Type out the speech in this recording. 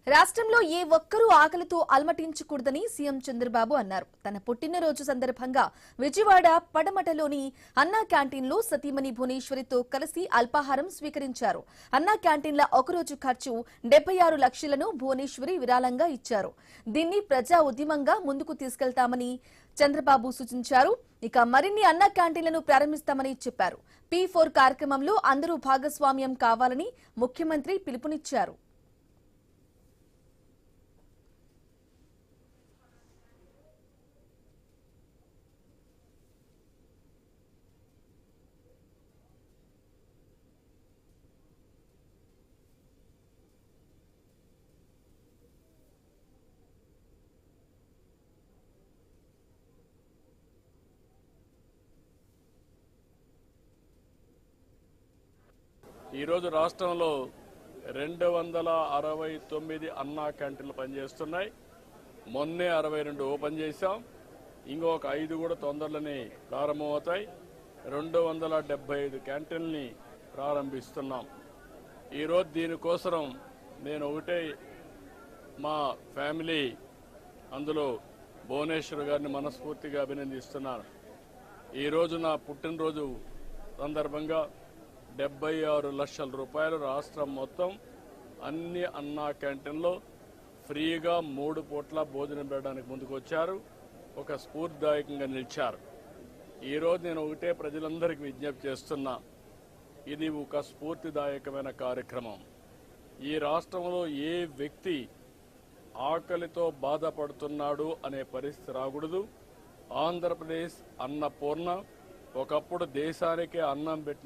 రాష్ట్రంలో ఏ ఒక్కరూ ఆకలితో అలమటించకూడదని సీఎం చంద్రబాబు అన్నారు. తన పుట్టినరోజు సందర్భంగా విజయవాడ పడమటలోని అన్నా క్యాంటీన్లో సతీమణి భువనేశ్వరితో కలిసి అల్పాహారం స్వీకరించారు. అన్నా క్యాంటీన్ల ఒకరోజు ఖర్చు 76 లక్షలను భువనేశ్వరి విరాళంగా ఇచ్చారు. దీన్ని ప్రజా ఉద్యమంగా ముందుకు తీసుకెళ్తామని చంద్రబాబు సూచించారు. ఇక మరిన్ని అన్నా క్యాంటీన్లను ప్రారంభిస్తామని చెప్పారు. P4 కార్యక్రమంలో అందరూ భాగస్వామ్యం కావాలని ముఖ్యమంత్రి పిలుపునిచ్చారు. ఈరోజు రాష్ట్రంలో 269 అన్నా క్యాంటీన్లు పనిచేస్తున్నాయి. మొన్నే 62 ఓపెన్ చేశాం. ఇంకొక 5 కూడా తొందరలోనే ప్రారంభమవుతాయి. 275 క్యాంటీన్ని ప్రారంభిస్తున్నాం. ఈరోజు దీనికోసం నేను ఒకటే మా ఫ్యామిలీ అందులో భువనేశ్వర్ గారిని మనస్ఫూర్తిగా అభినందిస్తున్నాను. ఈరోజు నా పుట్టినరోజు సందర్భంగా 76 లక్షల రూపాయలు రాష్ట్రం మొత్తం అన్ని అన్నా క్యాంటీన్లో ఫ్రీగా 3 పూట్ల భోజనం పెట్టడానికి ముందుకు వచ్చారు. ఒక స్ఫూర్తిదాయకంగా నిలిచారు. ఈరోజు నేను ఒకటే ప్రజలందరికీ విజ్ఞప్తి చేస్తున్నా, ఇది ఒక స్ఫూర్తిదాయకమైన కార్యక్రమం. ఈ రాష్ట్రంలో ఏ వ్యక్తి ఆకలితో బాధపడుతున్నాడు అనే పరిస్థితి రాకూడదు. ఆంధ్రప్రదేశ్ అన్నపూర్ణ, ఒకప్పుడు దేశానికే అన్నం పెట్టిన